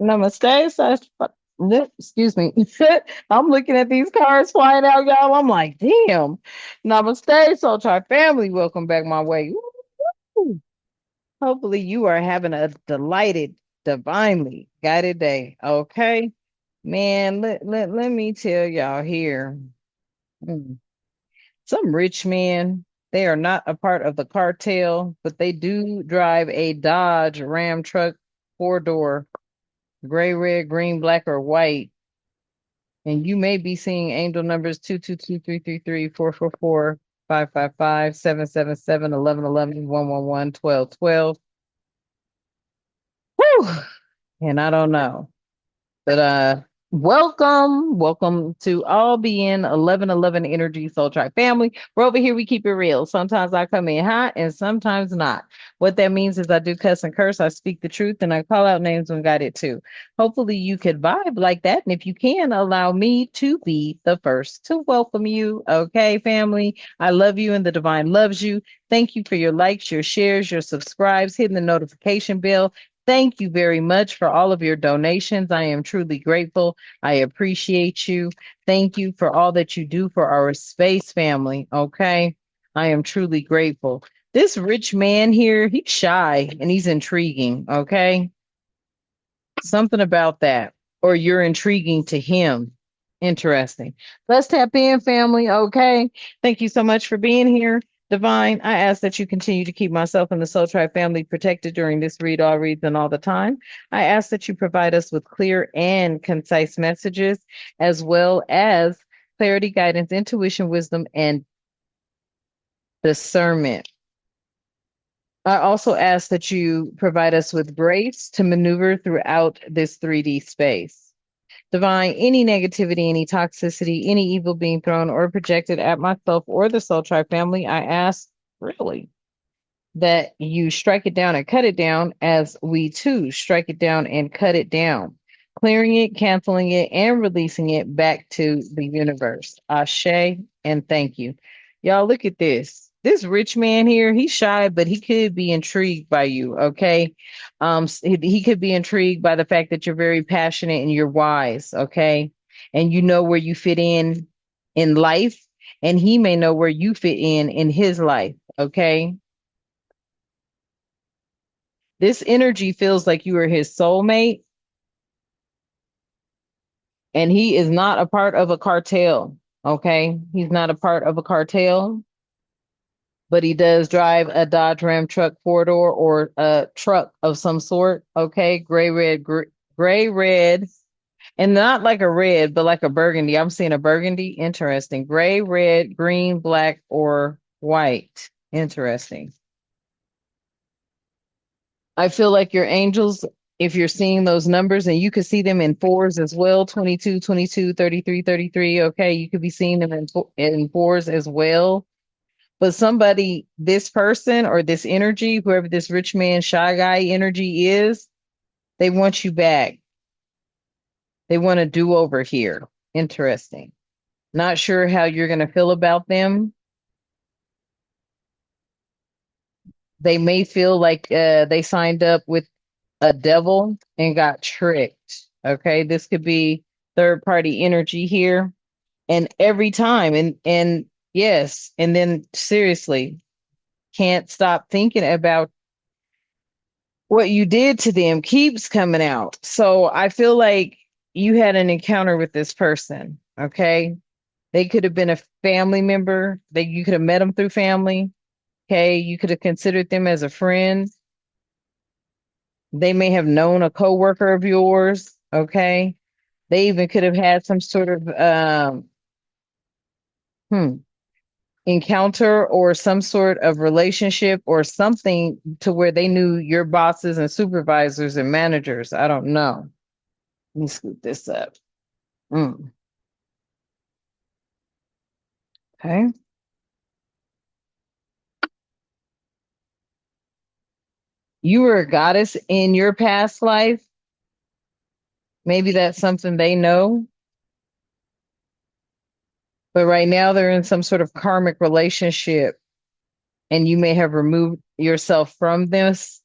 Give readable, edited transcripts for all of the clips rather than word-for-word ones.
Namaste. Excuse me. I'm looking at these cards flying out, y'all. I'm like, damn. Namaste, Soul Tribe family. Welcome back my way. Woo. Hopefully, you are having a delighted, divinely guided day. Okay. Man, let me tell y'all here. mm, Some rich men, they are not a part of the cartel, but they do drive a Dodge Ram truck, four door, gray, red, green, black, or white. And you may be seeing angel numbers 222-333-444-555-777-1111-111-1212. Whew. And I don't know. But welcome to all being 1111 Energy Soul Tribe family. We're over here, we keep it real. Sometimes I come in hot and sometimes not. What that means is I do cuss and curse, I speak the truth, and I call out names when got it too. Hopefully you could vibe like that. And if you can, allow me to be the first to welcome you. Okay, family. I love you and the divine loves you. Thank you for your likes, your shares, your subscribes, hitting the notification bell. Thank you very much for all of your donations. I am truly grateful. I appreciate you. Thank you for all that you do for our space family. Okay. I am truly grateful. This rich man here, he's shy and he's intriguing. Okay. Something about that. Or you're intriguing to him. Interesting. Let's tap in, family. Okay. Thank you so much for being here. Divine, I ask that you continue to keep myself and the Soul Tribe family protected during this read all reads and all the time. I ask that you provide us with clear and concise messages, as well as clarity, guidance, intuition, wisdom, and discernment. I also ask that you provide us with grace to maneuver throughout this 3D space. Divine, any negativity, any toxicity, any evil being thrown or projected at myself or the Soul Tribe family, I ask really that you strike it down and cut it down as we too strike it down and cut it down, clearing it, canceling it, and releasing it back to the universe. Ashe and thank you. Y'all, look at this. This rich man here, he's shy, but he could be intrigued by you, okay? He could be intrigued by the fact that you're very passionate and you're wise, okay? And you know where you fit in life, and he may know where you fit in his life, okay? This energy feels like you are his soulmate, and he is not a part of a cartel. Okay. He's not a part of a cartel, but he does drive a Dodge Ram truck four door or a truck of some sort. Okay. Gray, red, and not like a red, but like a burgundy. I'm seeing a burgundy. Interesting. Gray, red, green, black, or white. Interesting. I feel like your angels, if you're seeing those numbers, and you could see them in fours as well, 22, 22, 33, 33. Okay, you could be seeing them in fours as well. But somebody, this person or this energy, whoever this rich man, shy guy energy is, they want you back. They want to do over here. Interesting. Not sure how you're going to feel about them. They may feel like they signed up with a devil and got tricked. Okay, this could be third party energy here. And every time, and yes, and then seriously, can't stop thinking about what you did to them keeps coming out. So I feel like you had an encounter with this person. Okay. They could have been a family member. You could have met them through family. Okay. You could have considered them as a friend. They may have known a coworker of yours. Okay. They even could have had some sort of hmm, encounter or some sort of relationship or something to where they knew your bosses and supervisors and managers. I don't know. Let me scoop this up. Mm, okay. You were a goddess in your past life. Maybe that's something they know, but right now they're in some sort of karmic relationship and you may have removed yourself from this.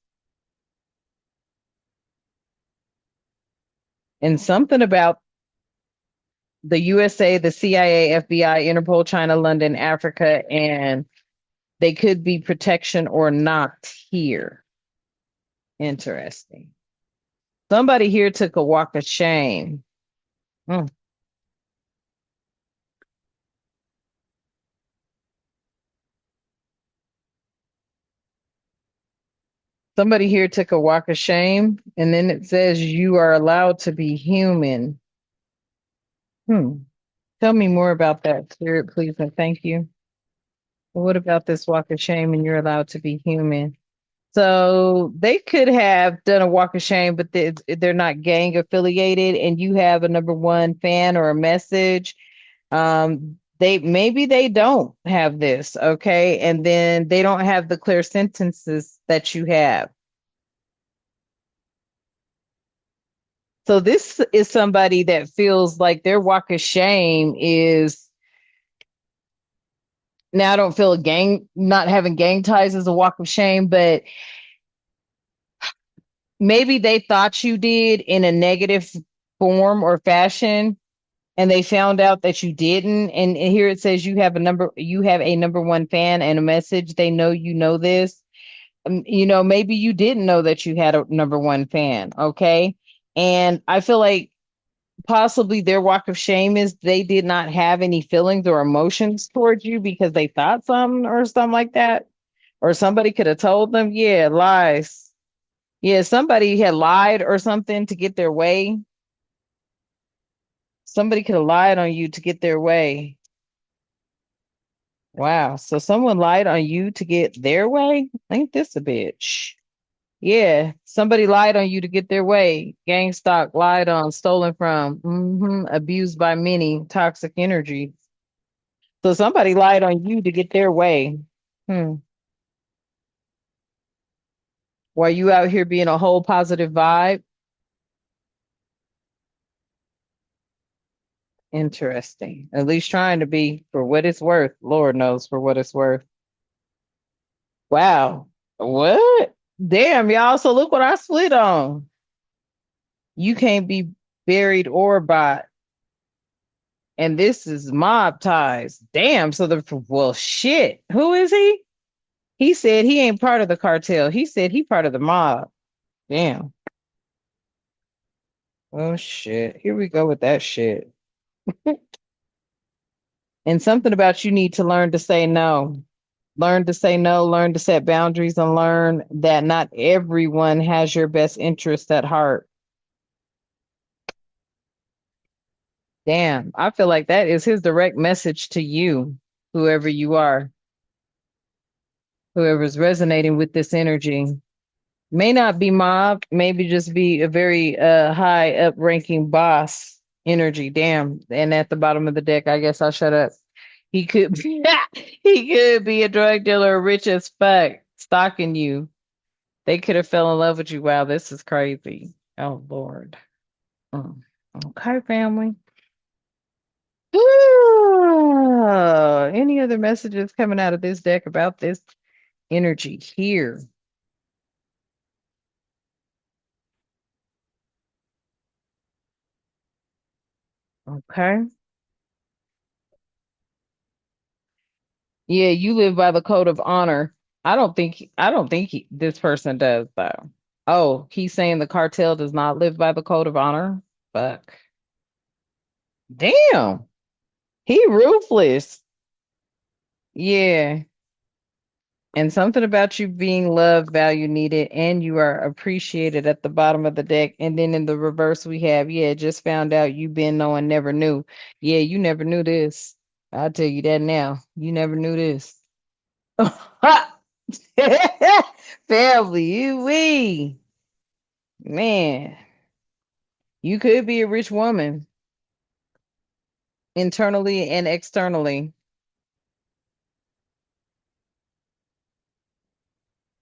And something about the USA, the CIA, FBI, Interpol, China, London, Africa, and they could be protection or not here. Interesting. Somebody here took a walk of shame. Hmm. Somebody here took a walk of shame, and then it says you are allowed to be human. Hmm. Tell me more about that, Spirit, please, and thank you. What about this walk of shame and you're allowed to be human? So they could have done a walk of shame, but they're not gang affiliated, and you have a number one fan or a message. They maybe they don't have this, okay, and then they don't have the clear sentences that you have. So this is somebody that feels like their walk of shame is now. I don't feel a gang not having gang ties is a walk of shame, but maybe they thought you did in a negative form or fashion and they found out that you didn't, and here it says you have a number one fan and a message. They know you know this. Maybe you didn't know that you had a number one fan, okay? And I feel like possibly their walk of shame is they did not have any feelings or emotions towards you because they thought something or something like that, or somebody could have told them. Yeah, lies. Yeah, somebody had lied or something to get their way. Somebody could have lied on you to get their way. Wow. So someone lied on you to get their way? Ain't this a bitch? Yeah. Somebody lied on you to get their way. Gang stock, lied on, stolen from, abused by many, toxic energy. So somebody lied on you to get their way. Hmm. While you out here being a whole positive vibe? Interesting. At least trying to be for what it's worth. Lord knows for what it's worth. Wow. What? Damn, y'all. So look what I split on. You can't be buried or bought. And this is mob ties. Damn. So well, shit. Who is he? He said he ain't part of the cartel. He said he part of the mob. Damn. Oh shit. Here we go with that shit. And something about you need to learn to say no. Learn to say no, learn to set boundaries, and learn that not everyone has your best interest at heart. Damn. I feel like that is his direct message to you, whoever you are, whoever's resonating with this energy. May not be mob, maybe just be a very high up ranking boss energy. Damn. And at the bottom of the deck, I guess I'll shut up. He could be he could be a drug dealer rich as fuck, stalking you. They could have fell in love with you. Wow, this is crazy. Oh Lord. Mm. Okay, family. Any other messages coming out of this deck about this energy here? Okay. Yeah, you live by the code of honor. This person does though. Oh, he's saying the cartel does not live by the code of honor. Fuck. Damn. He ruthless. Yeah. And something about you being loved, valued, needed, and you are appreciated at the bottom of the deck. And then in the reverse, we have, yeah, just found out you been knowing, never knew. Yeah, you never knew this. I'll tell you that now. You never knew this. Family, we man, you could be a rich woman internally and externally.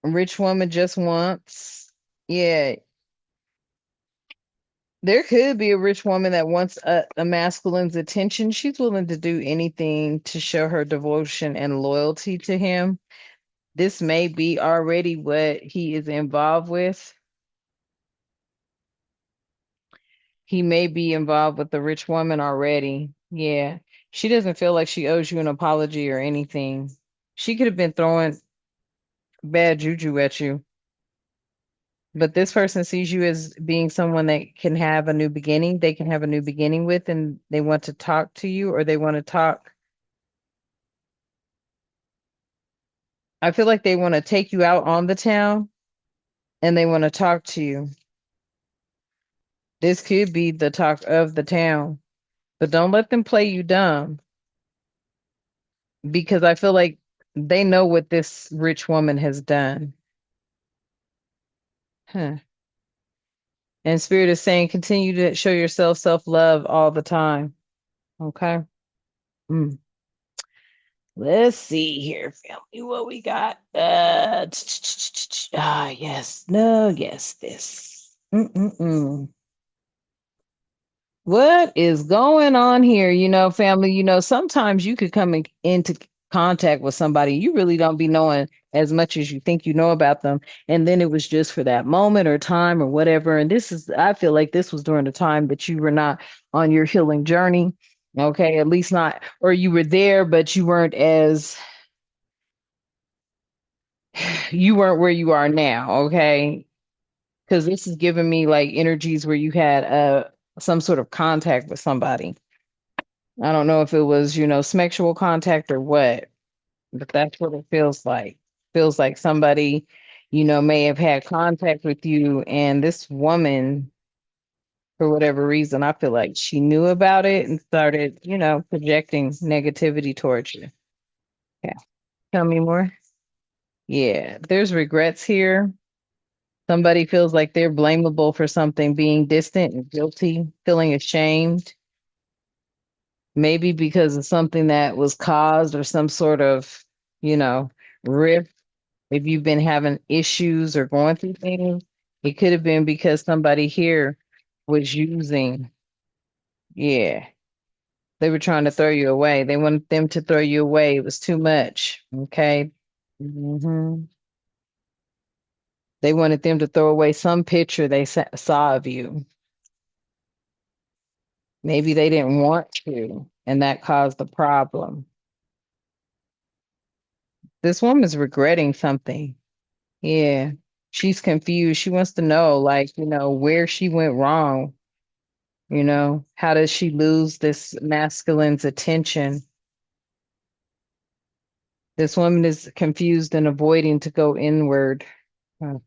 A rich woman just wants, yeah, there could be a rich woman that wants a masculine's attention. She's willing to do anything to show her devotion and loyalty to him. This may be already what he is involved with. He may be involved with the rich woman already. Yeah. She doesn't feel like she owes you an apology or anything. She could have been throwing bad juju at you, but this person sees you as being someone that can have a new beginning. They can have a new beginning with, and they want to talk to you or they want to talk. I feel like they want to take you out on the town and they want to talk to you. This could be the talk of the town, but don't let them play you dumb because I feel like they know what this rich woman has done. Huh. And Spirit is saying, continue to show yourself self-love all the time. Okay. Mm. Let's see here, family, what we got. Yes. No, yes, this. Mm-mm-mm. What is going on here? Family, sometimes you could come into contact with somebody. You really don't be knowing as much as you think you know about them. And then it was just for that moment or time or whatever. And I feel like this was during the time that you were not on your healing journey. Okay. At least not, or you were there, but you weren't where you are now. Okay. Because this is giving me like energies where you had some sort of contact with somebody. I don't know if it was, sexual contact or what, but that's what it feels like. Feels like somebody, may have had contact with you, and this woman, for whatever reason, I feel like she knew about it and started, projecting negativity towards you. Yeah. Tell me more. Yeah, there's regrets here. Somebody feels like they're blamable for something, being distant and guilty, feeling ashamed, maybe because of something that was caused or some sort of, you know, rift. If you've been having issues or going through things, it could have been because somebody here was using, yeah, they were trying to throw you away. They wanted them to throw you away. It was too much. Okay. They wanted them to throw away some picture they saw of you. Maybe they didn't want to, and that caused the problem. This woman's regretting something. Yeah. She's confused. She wants to know, like, where she went wrong. How does she lose this masculine's attention? This woman is confused and avoiding to go inward. Okay.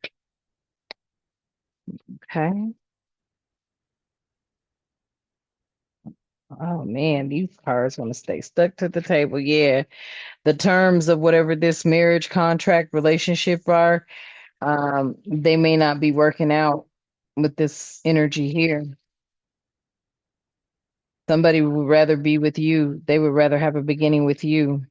Oh man, these cards want to stay stuck to the table. Yeah. The terms of whatever this marriage contract relationship are, they may not be working out with this energy here. Somebody would rather be with you. They would rather have a beginning with you.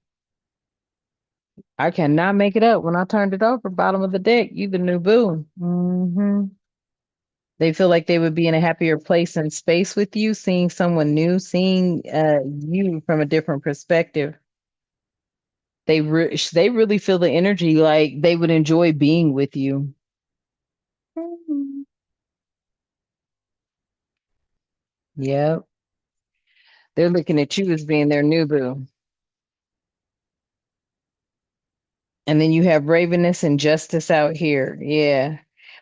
I cannot make it up. When I turned it over, bottom of the deck, you the new boo. They feel like they would be in a happier place and space with you, seeing someone new, seeing you from a different perspective. They really feel the energy like they would enjoy being with you. Mhm. Yep. They're looking at you as being their new boo. And then you have bravenness and justice out here. Yeah.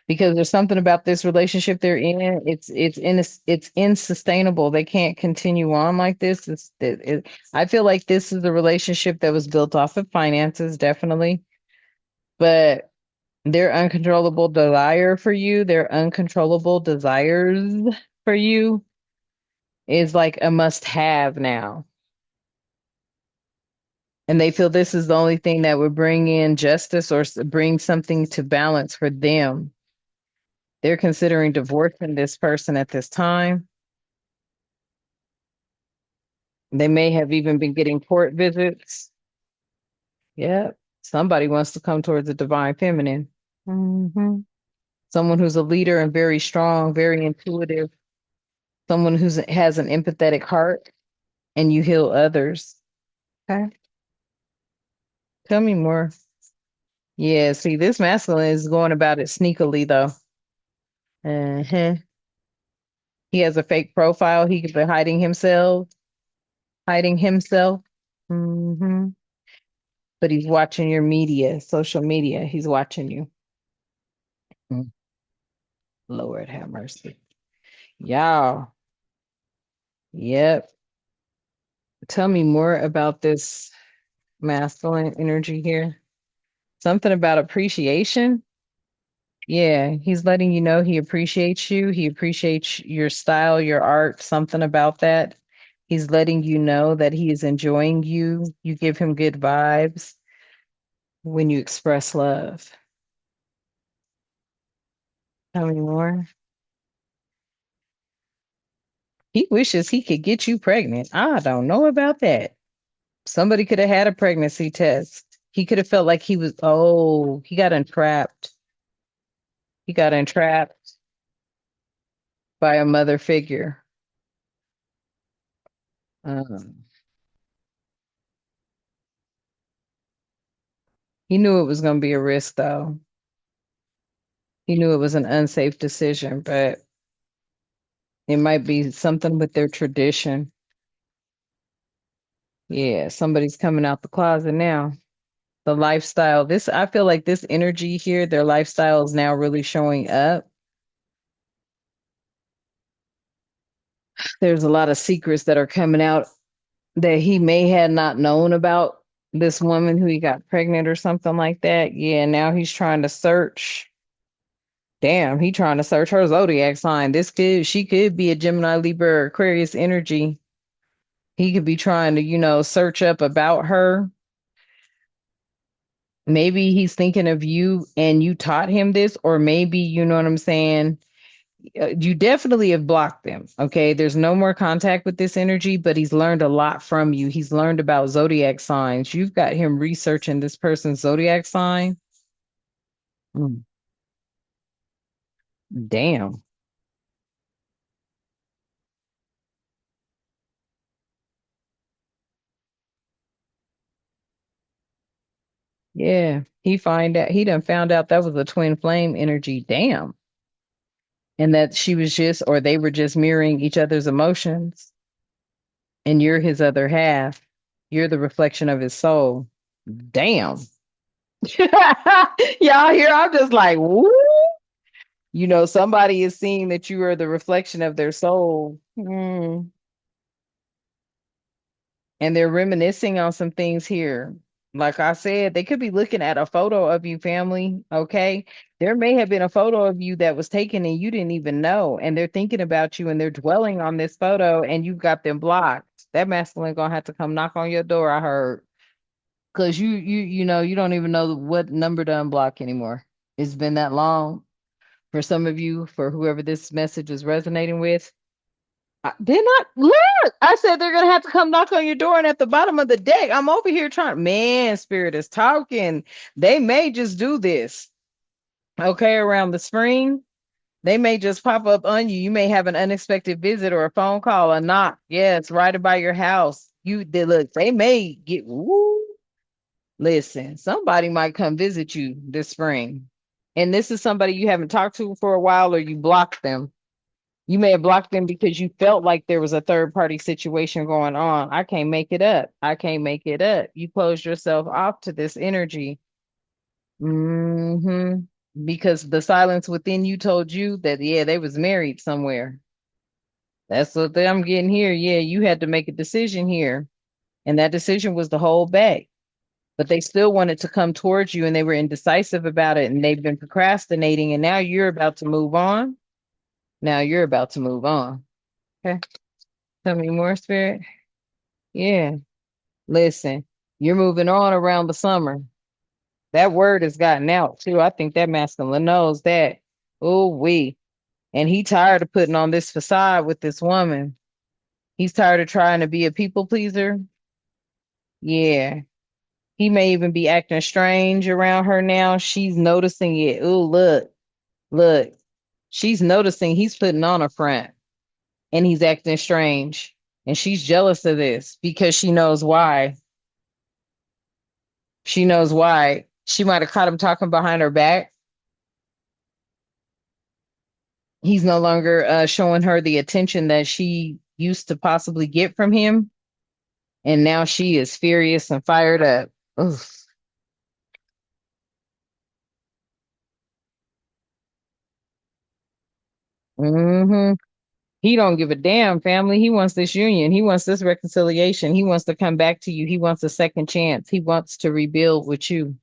Because there's something about this relationship they're in. It's insustainable. They can't continue on like this. I feel like this is a relationship that was built off of finances, definitely. But their uncontrollable desire for you, their uncontrollable desires for you is like a must have now. And they feel this is the only thing that would bring in justice or bring something to balance for them. They're considering divorcing this person at this time. They may have even been getting court visits. Yep. Somebody wants to come towards the divine feminine. hmm Someone who's a leader and very strong, very intuitive. Someone who has an empathetic heart and you heal others. Okay. Tell me more. Yeah, see, this masculine is going about it sneakily though. Uh-huh. He has a fake profile. He could be hiding himself, hiding himself. Hmm. But he's watching your media, social media. He's watching you. Mm. Lord have mercy. Y'all. Yep. Tell me more about this masculine energy here. Something about appreciation. Yeah, he's letting you know he appreciates you. He appreciates your style, your art, something about that. He's letting you know that he is enjoying you. You give him good vibes when you express love. Tell me more. He wishes he could get you pregnant. I don't know about that. Somebody could have had a pregnancy test. He could have felt like he was, oh, he got entrapped. He got entrapped by a mother figure. Um, he knew it was going to be a risk, though. He knew it was an unsafe decision, but it might be something with their tradition. Yeah, somebody's coming out the closet now. The lifestyle, this, I feel like this energy here, their lifestyle is now really showing up. There's a lot of secrets that are coming out that he may had not known about this woman who he got pregnant or something like that. Yeah, now he's trying to search. Damn, he trying to search her zodiac sign. She could be a Gemini, Libra, or Aquarius energy. He could be trying to, search up about her. Maybe he's thinking of you and you taught him this, or maybe, you know what I'm saying? You definitely have blocked them. Okay. There's no more contact with this energy, but he's learned a lot from you. He's learned about zodiac signs. You've got him researching this person's zodiac sign. Mm, damn. Yeah. He done found out that was a twin flame energy. Damn. And that she was just, or they were just mirroring each other's emotions. And you're his other half. You're the reflection of his soul. Damn. Y'all here, I'm just like, woo. Somebody is seeing that you are the reflection of their soul. And they're reminiscing on some things here. Like I said, they could be looking at a photo of you, family. Okay. There may have been a photo of you that was taken and you didn't even know. And they're thinking about you and they're dwelling on this photo and you've got them blocked. That masculine gonna have to come knock on your door, I heard. Because you don't even know what number to unblock anymore. It's been that long. For some of you, for whoever this message is resonating with, they're not. Look, I said they're gonna have to come knock on your door, and at the bottom of the deck, I'm over here trying. Man, spirit is talking. They may just do this. Okay, around the spring, they may just pop up on you. You may have an unexpected visit or a phone call, a knock. Yeah, it's right about your house. Look. They may get. Woo, listen, somebody might come visit you this spring, and this is somebody you haven't talked to for a while, or you blocked them. You may have blocked them because you felt like there was a third party situation going on. I can't make it up. I can't make it up. You closed yourself off to this energy. Hmm. Because the silence within you told you that, yeah, they was married somewhere. That's what I'm getting here. Yeah, you had to make a decision here. And that decision was to hold back. But they still wanted to come towards you and they were indecisive about it and they've been procrastinating. And now you're about to move on. Now you're about to move on. Okay. Tell me more, Spirit. Yeah. Listen, you're moving on around the summer. That word has gotten out too. I think that masculine knows that. Oh, we. And he tired of putting on this facade with this woman. He's tired of trying to be a people pleaser. Yeah. He may even be acting strange around her now. She's noticing it. Oh, look. She's noticing he's putting on a front and he's acting strange. And she's jealous of this because she knows why. She knows why. She might have caught him talking behind her back. He's no longer showing her the attention that she used to possibly get from him. And now she is furious and fired up. Oof. Hmm. He don't give a damn, family. He wants this union. He wants this reconciliation. He wants to come back to you. He wants a second chance. He wants to rebuild with you.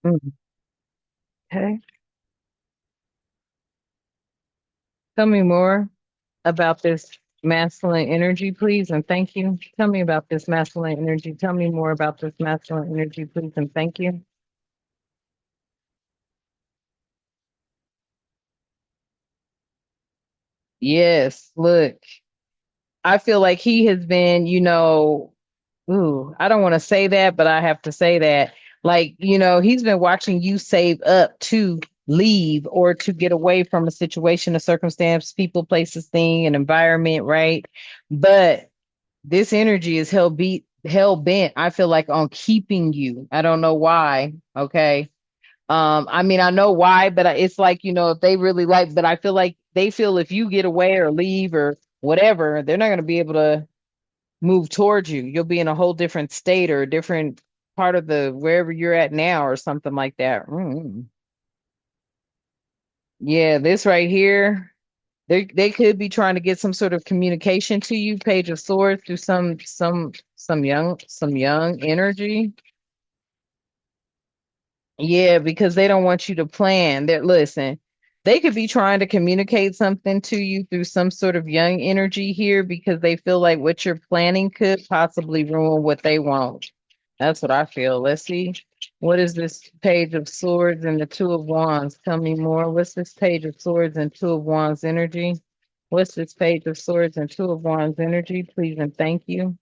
Mm. Okay. Tell me more about this masculine energy, please, and thank you. Tell me about this masculine energy. Tell me more about this masculine energy, please, and thank you. Yes, look, I feel like he has been, ooh, I don't want to say that, but I have to say that. Like, he's been watching you save up to leave or to get away from a situation, a circumstance, people, places, thing, an environment, right? But this energy is hell bent, I feel like, on keeping you. I don't know why. Okay. I mean, I know why, but it's like, if they really like, but I feel like they feel if you get away or leave or whatever, they're not going to be able to move towards you. You'll be in a whole different state or a different part of the wherever you're at now or something like that. Mm. Yeah, this right here, they could be trying to get some sort of communication to you, Page of Swords, through some young energy. Yeah, because they don't want you to plan. That listen, they could be trying to communicate something to you through some sort of young energy here because they feel like what you're planning could possibly ruin what they want. That's what I feel. Let's see. What is this Page of Swords and the Two of Wands? Tell me more. What's this Page of Swords and Two of Wands energy? What's this Page of Swords and Two of Wands energy? Please and thank you.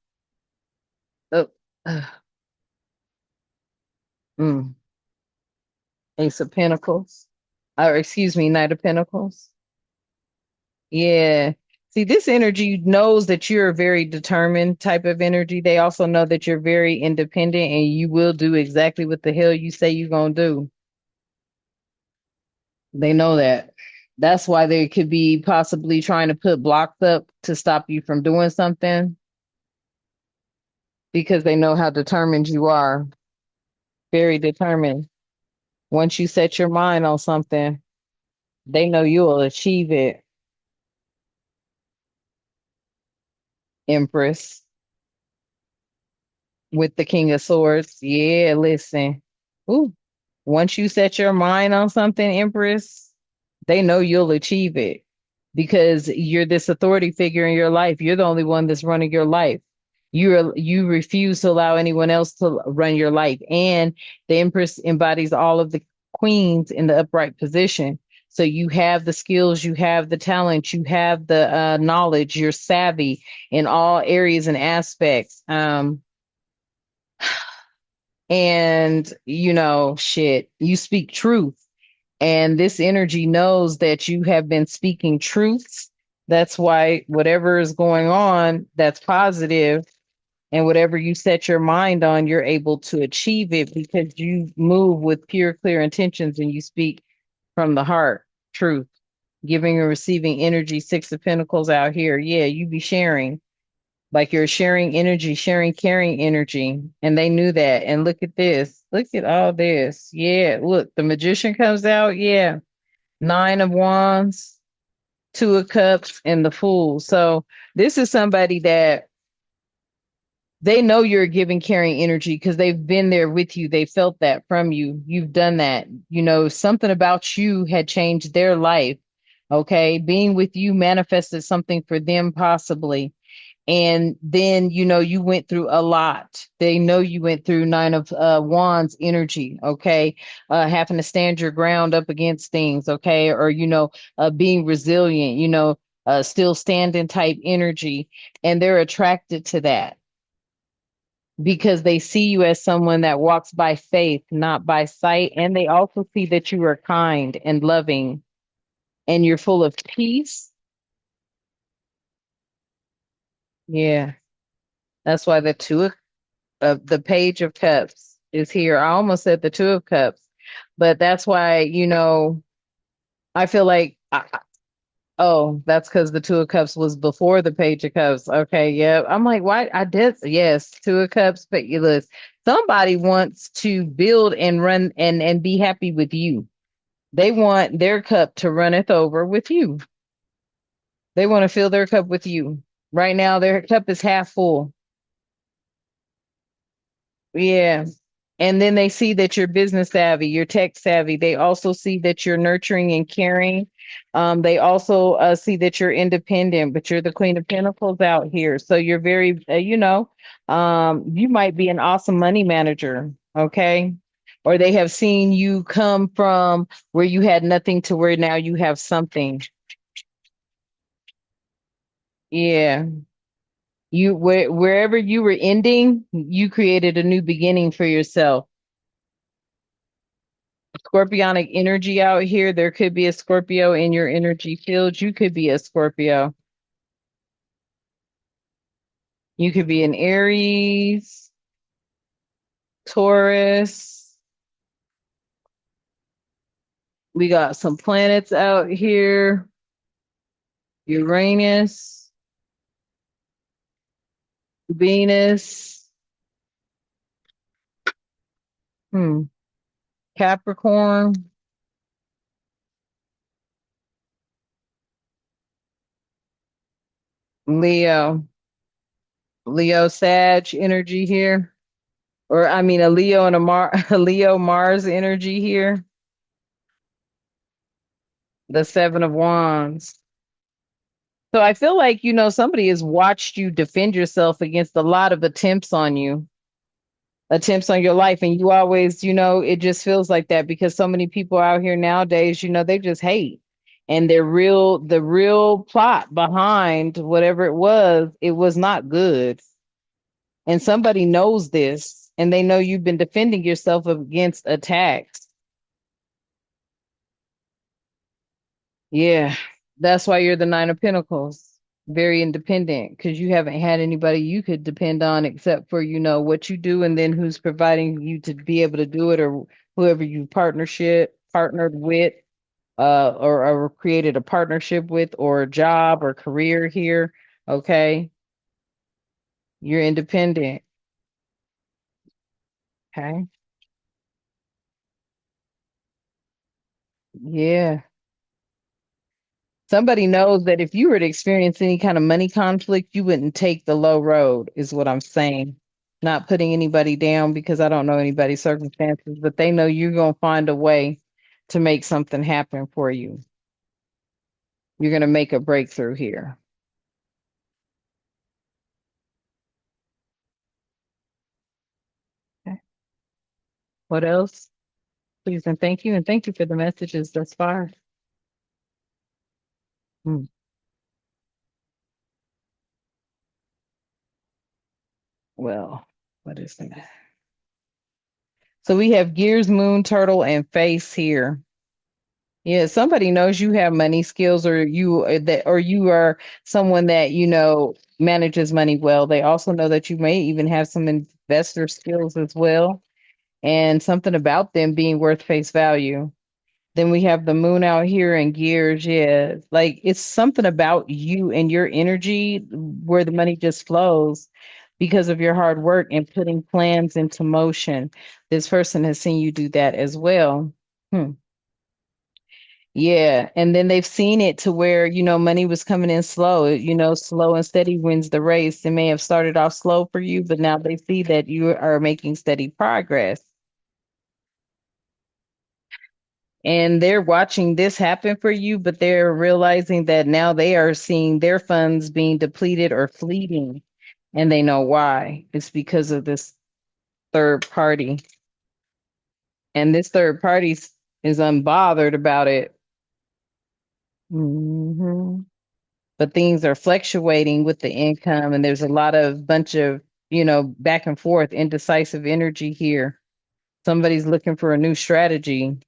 Oh, mm, Ace of Pentacles. Or excuse me, Knight of Pentacles. Yeah. See, this energy knows that you're a very determined type of energy. They also know that you're very independent and you will do exactly what the hell you say you're going to do. They know that. That's why they could be possibly trying to put blocks up to stop you from doing something because they know how determined you are. Very determined. Once you set your mind on something, they know you'll achieve it, Empress, with the King of Swords. Yeah, listen. Ooh. Once you set your mind on something, Empress, they know you'll achieve it because you're this authority figure in your life. You're the only one that's running your life. You refuse to allow anyone else to run your life. And the Empress embodies all of the queens in the upright position. So you have the skills, you have the talent, you have the knowledge, you're savvy in all areas and aspects. And shit, you speak truth, and this energy knows that you have been speaking truths. That's why whatever is going on that's positive and whatever you set your mind on, you're able to achieve it because you move with pure clear intentions and you speak from the heart truth, giving and receiving energy. Six of Pentacles out here, yeah, you be sharing, like you're sharing energy, sharing, caring energy. And they knew that. And look at this. Look at all this. Yeah. Look, the magician comes out. Yeah. Nine of Wands, Two of Cups, and the Fool. So this is somebody that they know you're giving, caring energy because they've been there with you. They felt that from you. You've done that. Something about you had changed their life. Okay. Being with you manifested something for them, possibly. And then you went through a lot. They know you went through Nine of Wands energy. Okay. Having to stand your ground up against things. Okay. Or being resilient, still standing type energy. And they're attracted to that because they see you as someone that walks by faith, not by sight. And they also see that you are kind and loving and you're full of peace. Yeah. That's why the Page of Cups is here. I almost said the Two of Cups, but that's why, I feel like, oh, that's because the Two of Cups was before the Page of Cups. Okay, yeah. I'm like, why? I did, yes, Two of Cups, but you list. Somebody wants to build and run and be happy with you. They want their cup to runneth over with you. They want to fill their cup with you. Right now, their cup is half full. Yeah. And then they see that you're business savvy, you're tech savvy. They also see that you're nurturing and caring. They also see that you're independent, but you're the Queen of Pentacles out here. So you're very, you might be an awesome money manager. Okay. Or they have seen you come from where you had nothing to where now you have something. Yeah. Wherever you were ending, you created a new beginning for yourself. Scorpionic energy out here. There could be a Scorpio in your energy field. You could be a Scorpio. You could be an Aries, Taurus. We got some planets out here. Uranus, Venus, hmm, Capricorn, Leo, Leo Sag energy here. Or I mean a Leo and a Leo Mars energy here. The Seven of Wands. So I feel like, somebody has watched you defend yourself against a lot of attempts on your life. And you always, it just feels like that because so many people out here nowadays, they just hate. And the real plot behind whatever it was not good. And somebody knows this and they know you've been defending yourself against attacks. Yeah. That's why you're the Nine of Pentacles. Very independent because you haven't had anybody you could depend on except for, what you do and then who's providing you to be able to do it or whoever you partnered with, or created a partnership with or a job or career here. Okay. You're independent. Okay. Yeah. Somebody knows that if you were to experience any kind of money conflict, you wouldn't take the low road, is what I'm saying. Not putting anybody down because I don't know anybody's circumstances, but they know you're going to find a way to make something happen for you. You're going to make a breakthrough here. Okay. What else? Please and thank you. And thank you for the messages thus far. Hmm. Well, what is that? So we have gears, moon, turtle, and face here. Yeah, somebody knows you have money skills or you are someone that manages money well. They also know that you may even have some investor skills as well and something about them being worth face value. Then we have the moon out here and gears. Yeah, like it's something about you and your energy where the money just flows because of your hard work and putting plans into motion. This person has seen you do that as well. Hmm. Yeah, and then they've seen it to where, money was coming in slow. Slow and steady wins the race. It may have started off slow for you, but now they see that you are making steady progress. And they're watching this happen for you, but they're realizing that now they are seeing their funds being depleted or fleeting, and they know why. It's because of this third party. And this third party is unbothered about it. Mhm. But things are fluctuating with the income and there's a lot of bunch of back and forth indecisive energy here. Somebody's looking for a new strategy.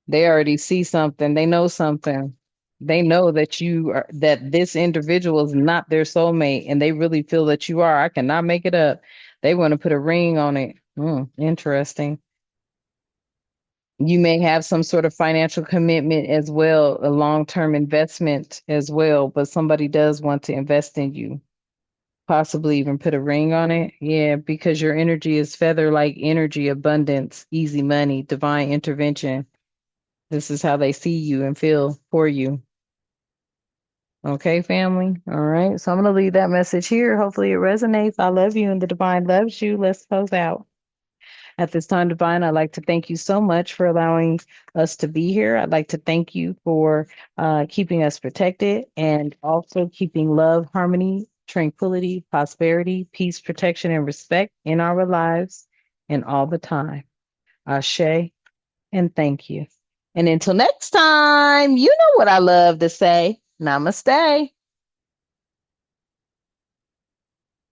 They already see something, they know something. They know that this individual is not their soulmate and they really feel that you are. I cannot make it up. They want to put a ring on it. Interesting. You may have some sort of financial commitment as well, a long-term investment as well, but somebody does want to invest in you, possibly even put a ring on it. Yeah, because your energy is feather-like energy, abundance, easy money, divine intervention. This is how they see you and feel for you. Okay, family. All right. So I'm going to leave that message here. Hopefully it resonates. I love you and the divine loves you. Let's close out. At this time, Divine, I'd like to thank you so much for allowing us to be here. I'd like to thank you for keeping us protected and also keeping love, harmony, tranquility, prosperity, peace, protection, and respect in our lives and all the time. Ashe, and thank you. And until next time, you know what I love to say. Namaste.